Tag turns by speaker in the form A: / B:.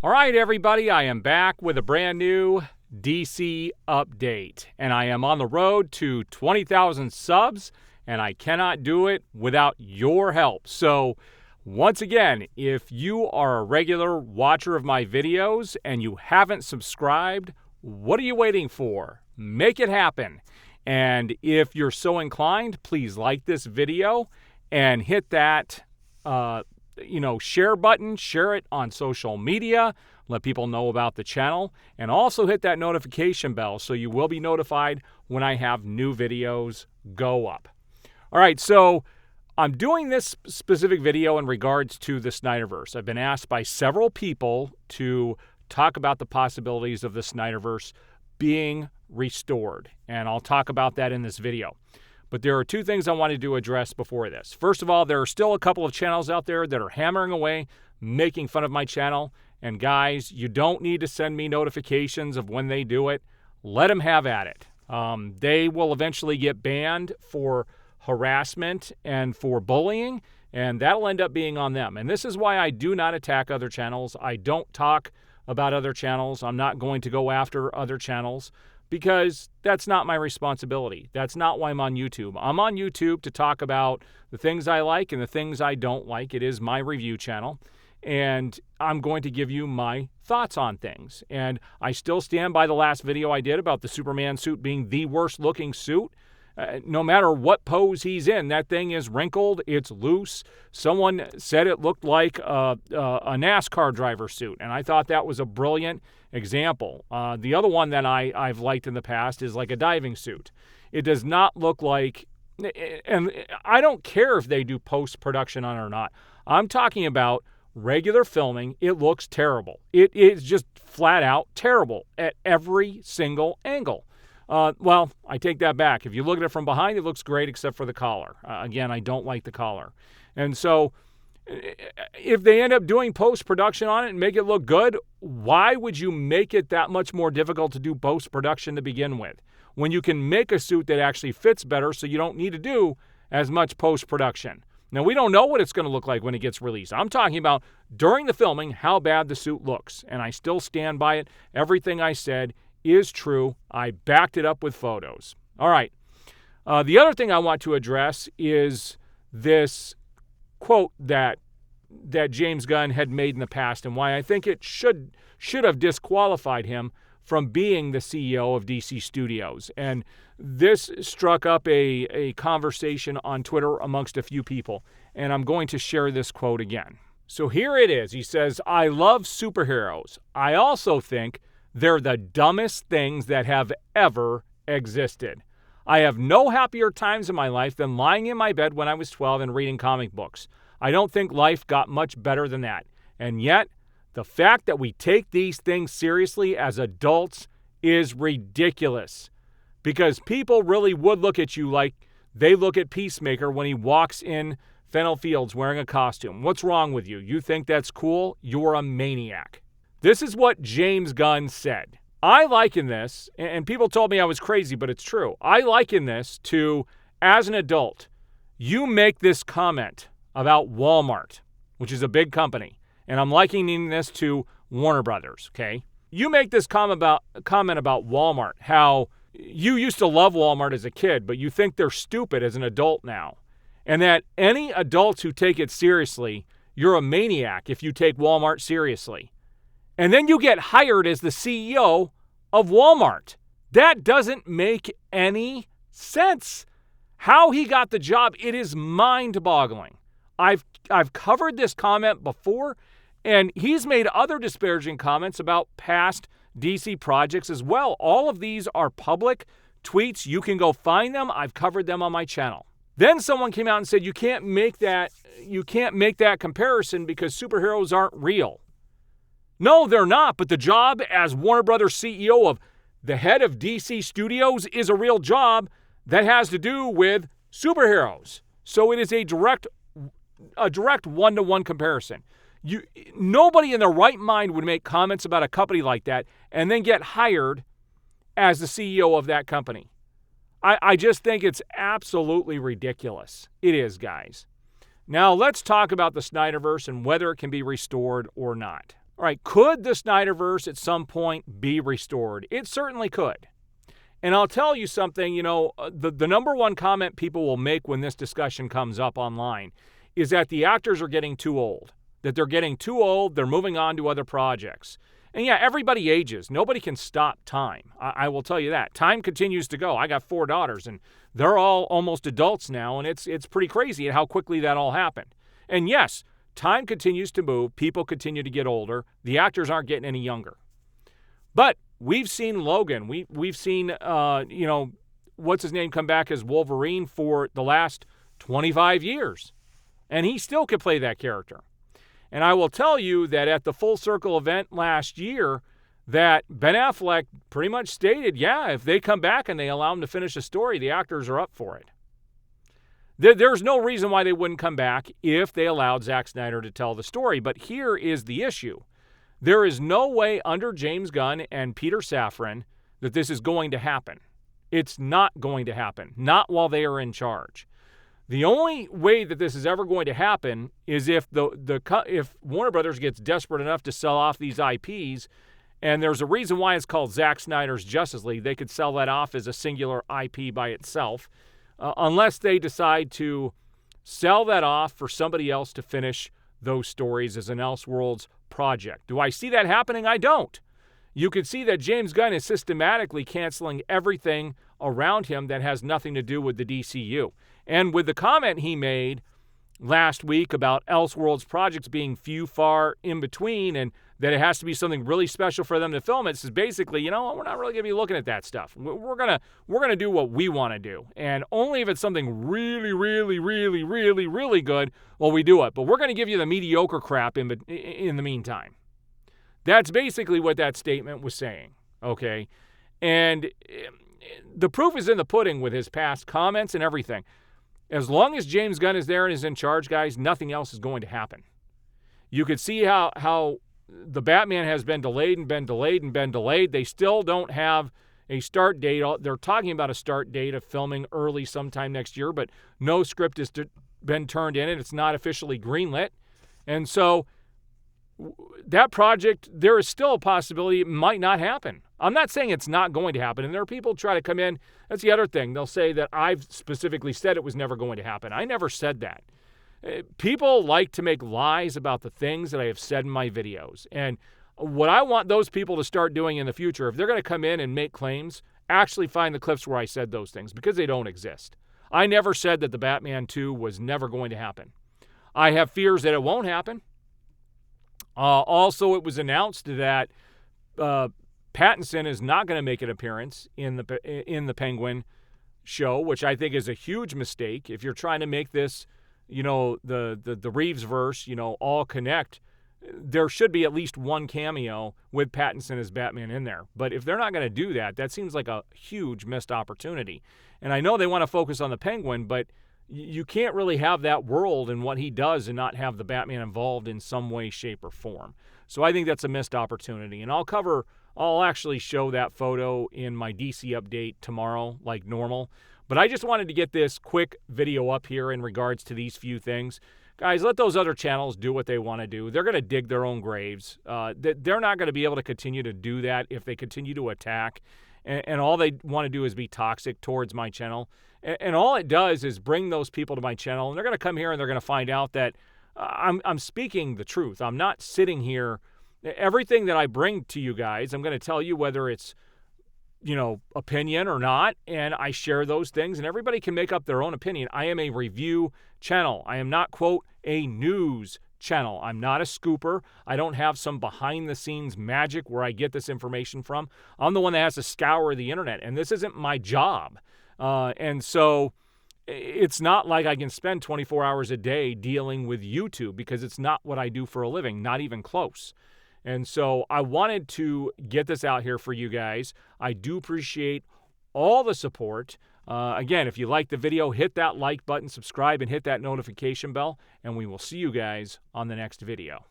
A: All right, everybody, I am back with a brand new DC update, and I am on the road to 20,000 subs, and I cannot do it without your help. So, once again, if you are a regular watcher of my videos and you haven't subscribed, what are you waiting for? Make it happen. And if you're so inclined, please like this video and hit that share button, share it on social media, let people know about the channel, and also hit that notification bell so you will be notified when I have new videos go up. All right, so I'm doing this specific video in regards to the Snyderverse. I've been asked by several people to talk about the possibilities of the Snyderverse being restored, and I'll talk about that in this video. But there are two things I wanted to address before this. First of all, there are still a couple of channels out there that are hammering away, making fun of my channel. And guys, you don't need to send me notifications of when they do it. Let them have at it. They will eventually get banned for harassment and for bullying, and that'll end up being on them. And this is why I do not attack other channels. I don't talk about other channels. I'm not going to go after other channels, because that's not my responsibility. That's not why I'm on YouTube. I'm on YouTube to talk about the things I like and the things I don't like. It is my review channel, and I'm going to give you my thoughts on things. And I still stand by the last video I did about the Superman suit being the worst looking suit. No matter what pose he's in, that thing is wrinkled, it's loose. Someone said it looked like a NASCAR driver suit, and I thought that was a brilliant example. The other one that I've liked in the past is like a diving suit. It does not look like, and I don't care if they do post-production on it or not. I'm talking about regular filming. It looks terrible. It is just flat out terrible at every single angle. Well, I take that back. If you look at it from behind, it looks great except for the collar. Again, I don't like the collar. And so if they end up doing post-production on it and make it look good, why would you make it that much more difficult to do post-production to begin with, when you can make a suit that actually fits better so you don't need to do as much post-production? Now, we don't know what it's going to look like when it gets released. I'm talking about during the filming, how bad the suit looks, and I still stand by it. Everything I said is true. I backed it up with photos. All right. The other thing I want to address is this quote that James Gunn had made in the past, and why I think it should have disqualified him from being the CEO of DC Studios. And this struck up a conversation on Twitter amongst a few people, and I'm going to share this quote again. So here it is. He says, "I love superheroes. I also think they're the dumbest things that have ever existed. I have no happier times in my life than lying in my bed when I was 12 and reading comic books. I don't think life got much better than that. And yet, the fact that we take these things seriously as adults is ridiculous. Because people really would look at you like they look at Peacemaker when he walks in Fennel Fields wearing a costume. What's wrong with you? You think that's cool? You're a maniac." This is what James Gunn said. I liken this, and people told me I was crazy, but it's true. I liken this to, as an adult, you make this comment about Walmart, which is a big company, and I'm likening this to Warner Brothers, okay? You make this comment about Walmart, how you used to love Walmart as a kid, but you think they're stupid as an adult now, and that any adults who take it seriously, you're a maniac if you take Walmart seriously. And then you get hired as the CEO of Walmart. That doesn't make any sense. How he got the job, it is mind-boggling. I've covered this comment before, and he's made other disparaging comments about past DC projects as well. All of these are public tweets. You can go find them. I've covered them on my channel. Then someone came out and said you can't make that comparison because superheroes aren't real. No, they're not, but the job as Warner Brothers CEO of the head of DC Studios is a real job that has to do with superheroes. So it is a direct one-to-one comparison. Nobody in their right mind would make comments about a company like that and then get hired as the CEO of that company. I just think it's absolutely ridiculous. It is, guys. Now let's talk about the Snyderverse and whether it can be restored or not. All right, could the Snyderverse at some point be restored? It certainly could. And I'll tell you something, the number one comment people will make when this discussion comes up online is that the actors are getting too old, that they're getting too old, they're moving on to other projects. And yeah, everybody ages. Nobody can stop time. I will tell you that. Time continues to go. I got 4 daughters, and they're all almost adults now, and it's pretty crazy how quickly that all happened. And yes, time continues to move. People continue to get older. The actors aren't getting any younger. But we've seen Logan. We've seen, what's his name come back as Wolverine for the last 25 years. And he still could play that character. And I will tell you that at the Full Circle event last year, that Ben Affleck pretty much stated, yeah, if they come back and they allow him to finish a story, the actors are up for it. There's no reason why they wouldn't come back if they allowed Zack Snyder to tell the story. But here is the issue. There is no way under James Gunn and Peter Safran that this is going to happen. It's not going to happen. Not while they are in charge. The only way that this is ever going to happen is if if Warner Brothers gets desperate enough to sell off these IPs, and there's a reason why it's called Zack Snyder's Justice League. They could sell that off as a singular IP by itself, unless they decide to sell that off for somebody else to finish those stories as an Elseworlds project. Do I see that happening? I don't. You can see that James Gunn is systematically canceling everything around him that has nothing to do with the DCU. And with the comment he made last week about Elseworlds projects being few, far in between, and that it has to be something really special for them to film it, says basically, we're not really going to be looking at that stuff. We're gonna do what we want to do, and only if it's something really, really, really, really, really good will we do it. But we're going to give you the mediocre crap in the meantime. That's basically what that statement was saying. Okay, and the proof is in the pudding with his past comments and everything. As long as James Gunn is there and is in charge, guys, nothing else is going to happen. You could see how the Batman has been delayed and been delayed and been delayed. They still don't have a start date. They're talking about a start date of filming early sometime next year, but no script has been turned in and it's not officially greenlit. And so that project, there is still a possibility it might not happen. I'm not saying it's not going to happen. And there are people who try to come in. That's the other thing. They'll say that I've specifically said it was never going to happen. I never said that. People like to make lies about the things that I have said in my videos. And what I want those people to start doing in the future, if they're going to come in and make claims, actually find the clips where I said those things, because they don't exist. I never said that the Batman 2 was never going to happen. I have fears that it won't happen. Also, it was announced that Pattinson is not going to make an appearance in the Penguin show, which I think is a huge mistake. If you're trying to make this, the Reeves verse, all connect, there should be at least one cameo with Pattinson as Batman in there. But if they're not going to do that, that seems like a huge missed opportunity. And I know they want to focus on the Penguin, but you can't really have that world and what he does and not have the Batman involved in some way, shape, or form. So I think that's a missed opportunity. And I'll actually show that photo in my DC update tomorrow, like normal. But I just wanted to get this quick video up here in regards to these few things. Guys, let those other channels do what they want to do. They're going to dig their own graves. They're not going to be able to continue to do that if they continue to attack. And all they want to do is be toxic towards my channel. And all it does is bring those people to my channel. And they're going to come here and they're going to find out that I'm speaking the truth. I'm not sitting here. Everything that I bring to you guys, I'm going to tell you whether it's, opinion or not. And I share those things. And everybody can make up their own opinion. I am a review channel. I am not, quote, a news channel. I'm not a scooper. I don't have some behind-the-scenes magic where I get this information from. I'm the one that has to scour the internet, and this isn't my job. And so it's not like I can spend 24 hours a day dealing with YouTube, because it's not what I do for a living, not even close. And so I wanted to get this out here for you guys. I do appreciate all the support. Again, if you like the video, hit that like button, subscribe, and hit that notification bell, and we will see you guys on the next video.